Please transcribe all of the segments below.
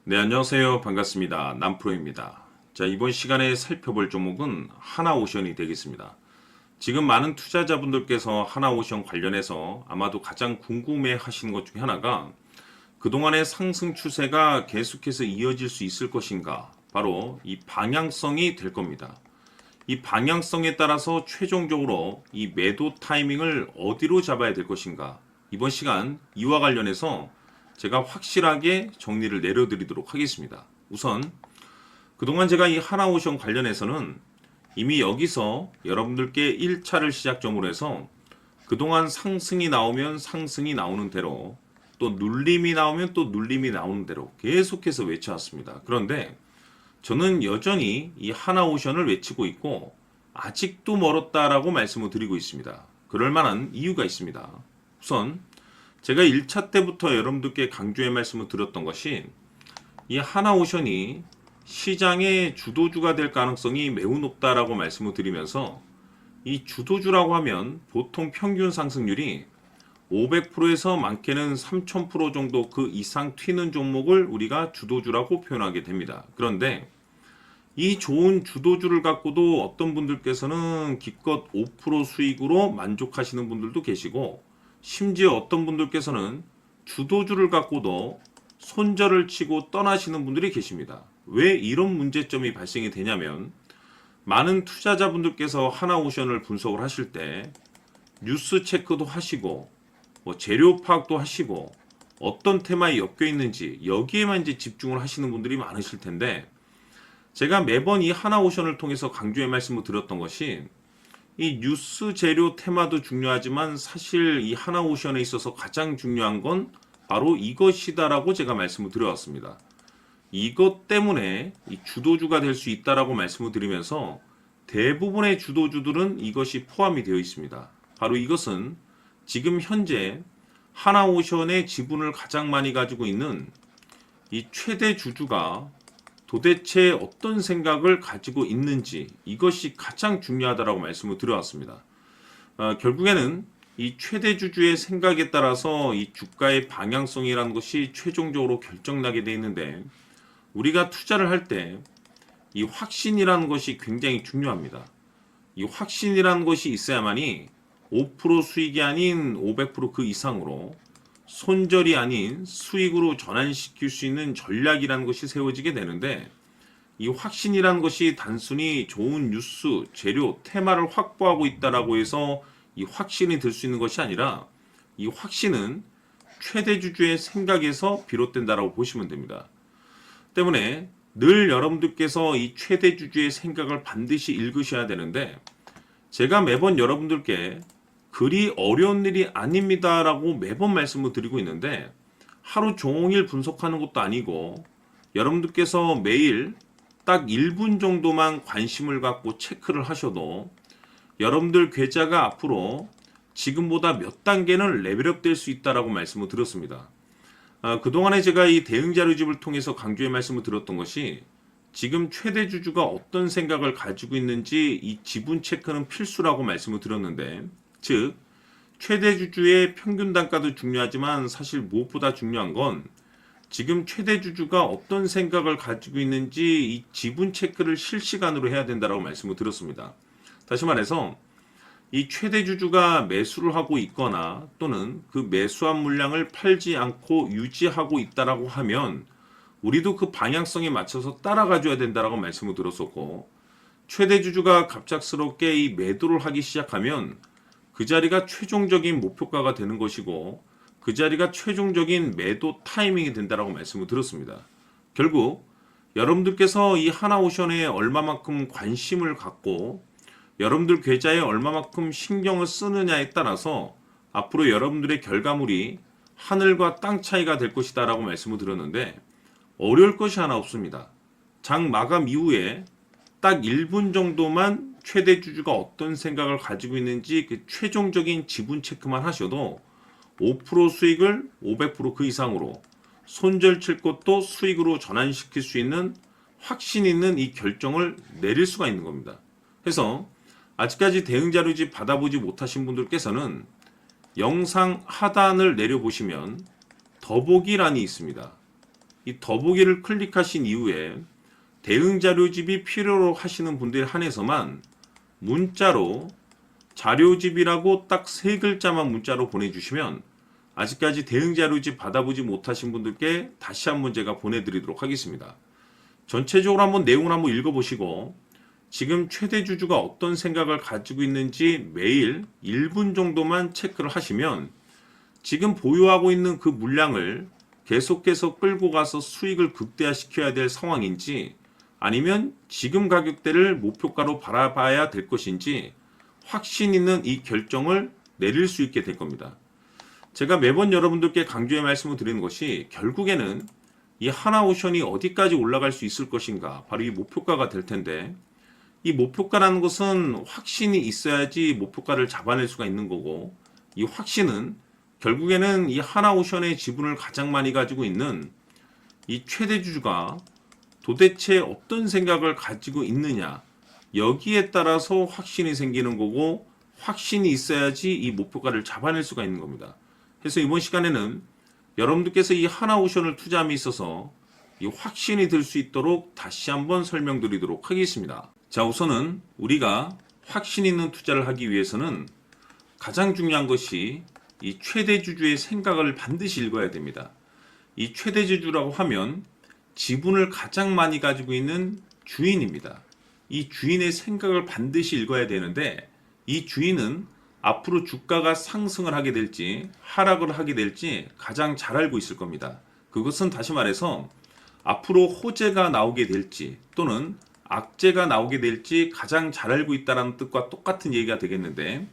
네, 안녕하세요. 반갑습니다. 남프로입니다. 자, 이번 시간에 살펴볼 종목은 하나오션이 되겠습니다. 지금 많은 투자자분들께서 하나오션 관련해서 아마도 가장 궁금해 하시는 것 중에 하나가 그동안의 상승 추세가 계속해서 이어질 수 있을 것인가? 바로 이 방향성이 될 겁니다. 이 방향성에 따라서 최종적으로 이 매도 타이밍을 어디로 잡아야 될 것인가? 이번 시간 이와 관련해서 제가 확실하게 정리를 내려드리도록 하겠습니다. 우선 그동안 제가 이 하나오션 관련해서는 이미 여기서 여러분들께 1차를 시작점으로 해서 그동안 상승이 나오면 상승이 나오는 대로 또 눌림이 나오면 또 눌림이 나오는 대로 계속해서 외쳐왔습니다. 그런데 저는 여전히 이 하나오션을 외치고 있고 아직도 멀었다라고 말씀을 드리고 있습니다. 그럴 만한 이유가 있습니다. 우선 제가 1차 때부터 여러분들께 강조의 말씀을 드렸던 것이 이 하나오션이 시장의 주도주가 될 가능성이 매우 높다라고 말씀을 드리면서 이 주도주라고 하면 보통 평균 상승률이 500%에서 많게는 3000% 정도 그 이상 튀는 종목을 우리가 주도주라고 표현하게 됩니다. 그런데 이 좋은 주도주를 갖고도 어떤 분들께서는 기껏 5% 수익으로 만족하시는 분들도 계시고 심지어 어떤 분들께서는 주도주를 갖고도 손절을 치고 떠나시는 분들이 계십니다. 왜 이런 문제점이 발생이 되냐면 많은 투자자분들께서 하나오션을 분석을 하실 때 뉴스 체크도 하시고 재료 파악도 하시고 어떤 테마에 엮여 있는지 여기에만 이제 집중을 하시는 분들이 많으실 텐데 제가 매번 이 하나오션을 통해서 강조의 말씀을 드렸던 것이 이 뉴스 재료 테마도 중요하지만 사실 이 하나오션에 있어서 가장 중요한 건 바로 이것이다라고 제가 말씀을 드려왔습니다. 이것 때문에 이 주도주가 될 수 있다라고 말씀을 드리면서 대부분의 주도주들은 이것이 포함이 되어 있습니다. 바로 이것은 지금 현재 하나오션의 지분을 가장 많이 가지고 있는 이 최대 주주가 도대체 어떤 생각을 가지고 있는지 이것이 가장 중요하다라고 말씀을 드려왔습니다. 결국에는 이 최대 주주의 생각에 따라서 이 주가의 방향성이라는 것이 최종적으로 결정나게 되어 있는데 우리가 투자를 할 때 이 확신이라는 것이 굉장히 중요합니다. 이 확신이라는 것이 있어야만이 5% 수익이 아닌 500%그 이상으로 손절이 아닌 수익으로 전환시킬 수 있는 전략이라는 것이 세워지게 되는데 이 확신이라는 것이 단순히 좋은 뉴스, 재료, 테마를 확보하고 있다라고 해서 이 확신이 들 수 있는 것이 아니라 이 확신은 최대 주주의 생각에서 비롯된다라고 보시면 됩니다. 때문에 늘 여러분들께서 이 최대 주주의 생각을 반드시 읽으셔야 되는데 제가 매번 여러분들께 그리 어려운 일이 아닙니다라고 매번 말씀을 드리고 있는데 하루 종일 분석하는 것도 아니고 여러분들께서 매일 딱 1분 정도만 관심을 갖고 체크를 하셔도 여러분들 계좌가 앞으로 지금보다 몇 단계는 레벨업 될 수 있다라고 말씀을 드렸습니다. 그동안에 제가 이 대응 자료집을 통해서 강조의 말씀을 드렸던 것이 지금 최대 주주가 어떤 생각을 가지고 있는지 이 지분 체크는 필수라고 말씀을 드렸는데 즉 최대 주주의 평균 단가도 중요하지만 사실 무엇보다 중요한 건 지금 최대 주주가 어떤 생각을 가지고 있는지 이 지분 체크를 실시간으로 해야 된다고 말씀을 드렸습니다. 다시 말해서 이 최대 주주가 매수를 하고 있거나 또는 그 매수한 물량을 팔지 않고 유지하고 있다라고 하면 우리도 그 방향성에 맞춰서 따라가 줘야 된다라고 말씀을 드렸었고 최대 주주가 갑작스럽게 이 매도를 하기 시작하면 그 자리가 최종적인 목표가가 되는 것이고 그 자리가 최종적인 매도 타이밍이 된다라고 말씀을 드렸습니다. 결국 여러분들께서 이 하나오션에 얼마만큼 관심을 갖고 여러분들 계좌에 얼마만큼 신경을 쓰느냐에 따라서 앞으로 여러분들의 결과물이 하늘과 땅 차이가 될 것이다 라고 말씀을 드렸는데 어려울 것이 하나 없습니다. 장 마감 이후에 딱 1분 정도만 최대 주주가 어떤 생각을 가지고 있는지 그 최종적인 지분 체크만 하셔도 5% 수익을 500%그 이상으로 손절 칠 것도 수익으로 전환시킬 수 있는 확신 있는 이 결정을 내릴 수가 있는 겁니다. 그래서 아직까지 대응 자료집 받아보지 못하신 분들께서는 영상 하단을 내려보시면 더보기란이 있습니다. 이 더보기를 클릭하신 이후에 대응 자료집이 필요로 하시는 분들에 한해서만 문자로 자료집이라고 딱 3글자만 문자로 보내주시면 아직까지 대응 자료집 받아보지 못하신 분들께 다시 한번 제가 보내드리도록 하겠습니다. 전체적으로 한번 내용을 한번 읽어보시고 지금 최대 주주가 어떤 생각을 가지고 있는지 매일 1분 정도만 체크를 하시면 지금 보유하고 있는 그 물량을 계속해서 끌고 가서 수익을 극대화시켜야 될 상황인지 아니면 지금 가격대를 목표가로 바라봐야 될 것인지 확신 있는 이 결정을 내릴 수 있게 될 겁니다. 제가 매번 여러분들께 강조의 말씀을 드리는 것이 결국에는 이 하나오션이 어디까지 올라갈 수 있을 것인가 바로 이 목표가가 될 텐데 이 목표가라는 것은 확신이 있어야지 목표가를 잡아낼 수가 있는 거고 이 확신은 결국에는 이 하나오션의 지분을 가장 많이 가지고 있는 이 최대 주주가 도대체 어떤 생각을 가지고 있느냐 여기에 따라서 확신이 생기는 거고 확신이 있어야지 이 목표가를 잡아낼 수가 있는 겁니다. 그래서 이번 시간에는 여러분들께서 이 하나오션을 투자함에 있어서 이 확신이 들 수 있도록 다시 한번 설명드리도록 하겠습니다. 자, 우선은 우리가 확신 있는 투자를 하기 위해서는 가장 중요한 것이 이 최대 주주의 생각을 반드시 읽어야 됩니다. 이 최대 주주라고 하면 지분을 가장 많이 가지고 있는 주인입니다. 이 주인의 생각을 반드시 읽어야 되는데 이 주인은 앞으로 주가가 상승을 하게 될지 하락을 하게 될지 가장 잘 알고 있을 겁니다. 그것은 다시 말해서 앞으로 호재가 나오게 될지 또는 악재가 나오게 될지 가장 잘 알고 있다는 뜻과 똑같은 얘기가 되겠는데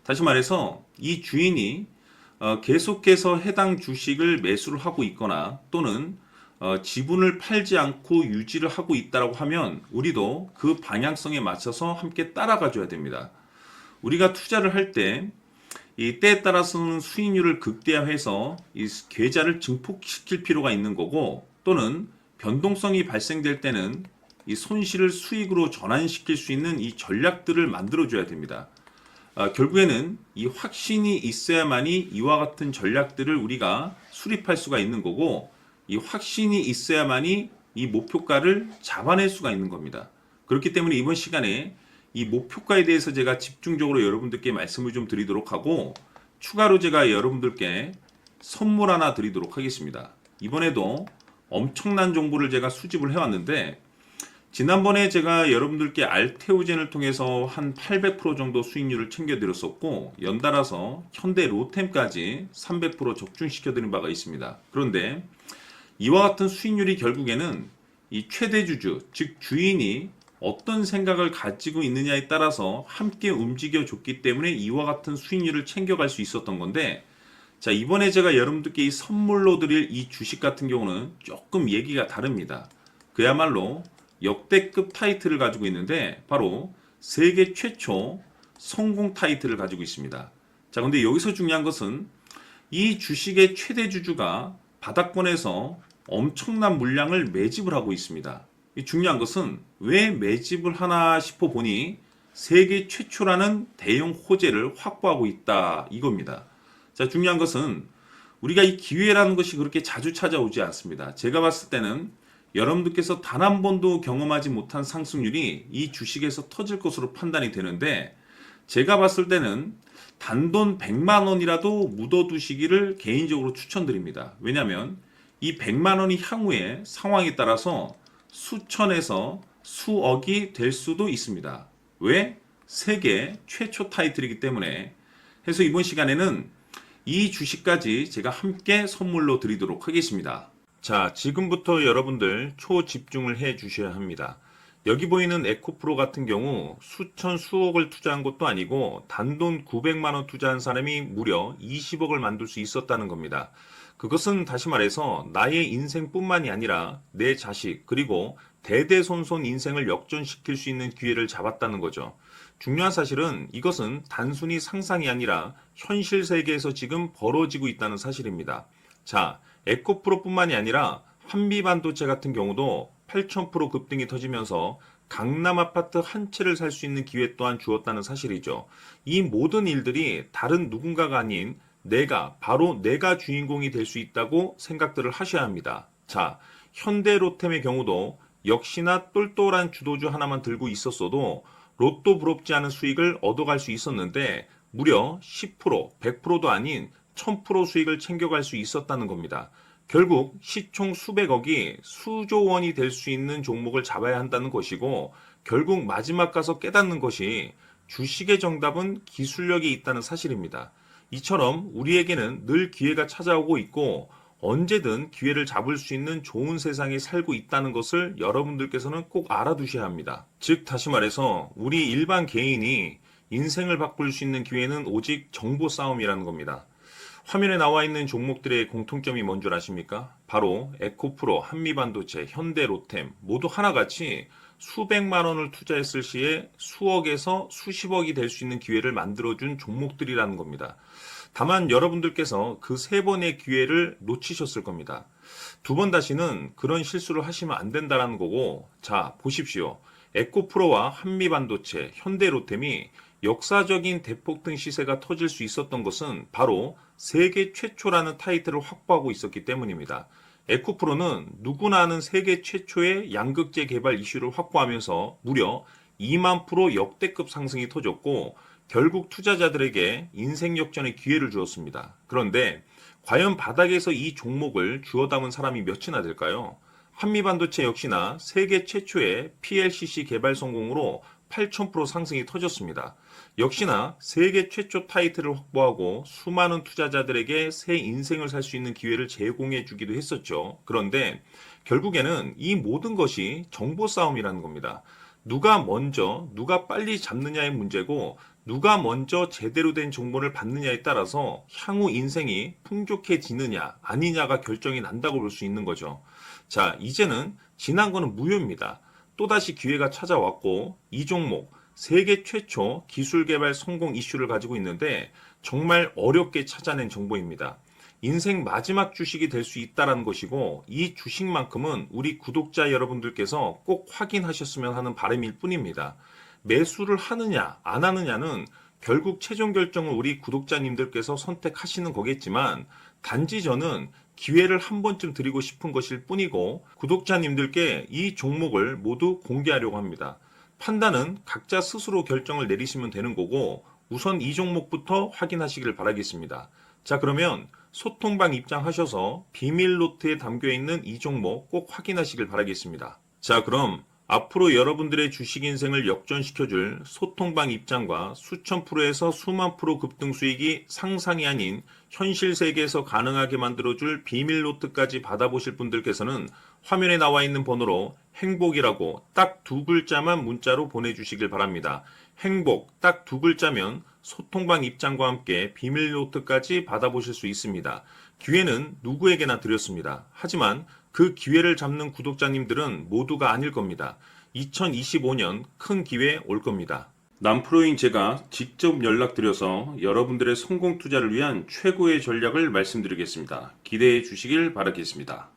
다시 말해서 이 주인이 계속해서 해당 주식을 매수를 하고 있거나 또는 지분을 팔지 않고 유지를 하고 있다고 하면 우리도 그 방향성에 맞춰서 함께 따라가 줘야 됩니다. 우리가 투자를 할 때 이 때에 따라서는 수익률을 극대화해서 이 계좌를 증폭시킬 필요가 있는 거고 또는 변동성이 발생될 때는 이 손실을 수익으로 전환시킬 수 있는 이 전략들을 만들어 줘야 됩니다. 결국에는 이 확신이 있어야만이 이와 같은 전략들을 우리가 수립할 수가 있는 거고 이 확신이 있어야만이 이 목표가를 잡아낼 수가 있는 겁니다. 그렇기 때문에 이번 시간에 이 목표가에 대해서 제가 집중적으로 여러분들께 말씀을 좀 드리도록 하고 추가로 제가 여러분들께 선물 하나 드리도록 하겠습니다. 이번에도 엄청난 정보를 제가 수집을 해왔는데 지난번에 제가 여러분들께 알테오젠을 통해서 한 800% 정도 수익률을 챙겨드렸었고 연달아서 현대 로템까지 300% 적중시켜드린 바가 있습니다. 그런데 이와 같은 수익률이 결국에는 이 최대 주주, 즉 주인이 어떤 생각을 가지고 있느냐에 따라서 함께 움직여 줬기 때문에 이와 같은 수익률을 챙겨갈 수 있었던 건데 자, 이번에 제가 여러분들께 이 선물로 드릴 이 주식 같은 경우는 조금 얘기가 다릅니다. 그야말로 역대급 타이틀을 가지고 있는데 바로 세계 최초 성공 타이틀을 가지고 있습니다. 자, 근데 여기서 중요한 것은 이 주식의 최대 주주가 바닥권에서 엄청난 물량을 매집을 하고 있습니다. 이 중요한 것은 왜 매집을 하나 싶어 보니 세계 최초라는 대형 호재를 확보하고 있다 이겁니다. 자, 중요한 것은 우리가 이 기회라는 것이 그렇게 자주 찾아오지 않습니다. 제가 봤을 때는 여러분들께서 단 한 번도 경험하지 못한 상승률이 이 주식에서 터질 것으로 판단이 되는데 제가 봤을 때는 단돈 100만 원이라도 묻어두시기를 개인적으로 추천드립니다. 왜냐하면 이 100만 원이 향후에 상황에 따라서 수천에서 수억이 될 수도 있습니다. 왜? 세계 최초 타이틀이기 때문에. 해서 이번 시간에는 이 주식까지 제가 함께 선물로 드리도록 하겠습니다. 자, 지금부터 여러분들 초집중을 해 주셔야 합니다. 여기 보이는 에코프로 같은 경우 수천 수억을 투자한 것도 아니고 단돈 900만 원 투자한 사람이 무려 20억을 만들 수 있었다는 겁니다. 그것은 다시 말해서 나의 인생뿐만이 아니라 내 자식 그리고 대대손손 인생을 역전시킬 수 있는 기회를 잡았다는 거죠. 중요한 사실은 이것은 단순히 상상이 아니라 현실 세계에서 지금 벌어지고 있다는 사실입니다. 자, 에코프로뿐만이 아니라 한미반도체 같은 경우도 8,000% 급등이 터지면서 강남 아파트 한 채를 살 수 있는 기회 또한 주었다는 사실이죠. 이 모든 일들이 다른 누군가가 아닌 바로 내가 주인공이 될 수 있다고 생각들을 하셔야 합니다. 자, 현대로템의 경우도 역시나 똘똘한 주도주 하나만 들고 있었어도 로또 부럽지 않은 수익을 얻어갈 수 있었는데 무려 10%, 100%도 아닌 1000% 수익을 챙겨갈 수 있었다는 겁니다. 결국 시총 수백억이 수조 원이 될 수 있는 종목을 잡아야 한다는 것이고 결국 마지막 가서 깨닫는 것이 주식의 정답은 기술력이 있다는 사실입니다. 이처럼 우리에게는 늘 기회가 찾아오고 있고 언제든 기회를 잡을 수 있는 좋은 세상에 살고 있다는 것을 여러분들께서는 꼭 알아두셔야 합니다. 즉 다시 말해서 우리 일반 개인이 인생을 바꿀 수 있는 기회는 오직 정보 싸움이라는 겁니다. 화면에 나와 있는 종목들의 공통점이 뭔 줄 아십니까? 바로 에코프로, 한미반도체, 현대로템 모두 하나같이 수백만 원을 투자했을 시에 수억에서 수십억이 될 수 있는 기회를 만들어준 종목들이라는 겁니다. 다만 여러분들께서 그 세 번의 기회를 놓치셨을 겁니다. 두 번 다시는 그런 실수를 하시면 안 된다는 거고, 자, 보십시오. 에코프로와 한미반도체, 현대로템이 역사적인 대폭등 시세가 터질 수 있었던 것은 바로 세계 최초라는 타이틀을 확보하고 있었기 때문입니다. 에코프로는 누구나 아는 세계 최초의 양극재 개발 이슈를 확보하면서 무려 2만 프로 역대급 상승이 터졌고 결국 투자자들에게 인생 역전의 기회를 주었습니다. 그런데 과연 바닥에서 이 종목을 주워 담은 사람이 몇이나 될까요? 한미반도체 역시나 세계 최초의 PLCC 개발 성공으로 8000% 상승이 터졌습니다. 역시나 세계 최초 타이틀을 확보하고 수많은 투자자들에게 새 인생을 살 수 있는 기회를 제공해 주기도 했었죠. 그런데 결국에는 이 모든 것이 정보 싸움이라는 겁니다. 누가 먼저, 누가 빨리 잡느냐의 문제고 누가 먼저 제대로 된 정보를 받느냐에 따라서 향후 인생이 풍족해지느냐 아니냐가 결정이 난다고 볼 수 있는 거죠. 자, 이제는 지난 거는 무효입니다. 또다시 기회가 찾아왔고 이 종목 세계 최초 기술 개발 성공 이슈를 가지고 있는데 정말 어렵게 찾아낸 정보입니다. 인생 마지막 주식이 될 수 있다는 것이고 이 주식만큼은 우리 구독자 여러분들께서 꼭 확인하셨으면 하는 바람일 뿐입니다. 매수를 하느냐 안 하느냐는 결국 최종 결정을 우리 구독자님들께서 선택하시는 거겠지만 단지 저는 기회를 한 번쯤 드리고 싶은 것일 뿐이고 구독자님들께 이 종목을 모두 공개하려고 합니다. 판단은 각자 스스로 결정을 내리시면 되는 거고 우선 이 종목부터 확인하시길 바라겠습니다. 자, 그러면 소통방 입장하셔서 비밀 노트에 담겨있는 이 종목 꼭 확인하시길 바라겠습니다. 자, 그럼 앞으로 여러분들의 주식 인생을 역전시켜줄 소통방 입장과 수천 프로에서 수만 프로 급등 수익이 상상이 아닌 현실 세계에서 가능하게 만들어줄 비밀 노트까지 받아보실 분들께서는 화면에 나와 있는 번호로 행복이라고 딱 두 글자만 문자로 보내주시길 바랍니다. 행복 딱 두 글자면 소통방 입장과 함께 비밀 노트까지 받아보실 수 있습니다. 기회는 누구에게나 드렸습니다. 하지만 그 기회를 잡는 구독자님들은 모두가 아닐 겁니다. 2025년 큰 기회 올 겁니다. 남프로인 제가 직접 연락드려서 여러분들의 성공 투자를 위한 최고의 전략을 말씀드리겠습니다. 기대해 주시길 바라겠습니다.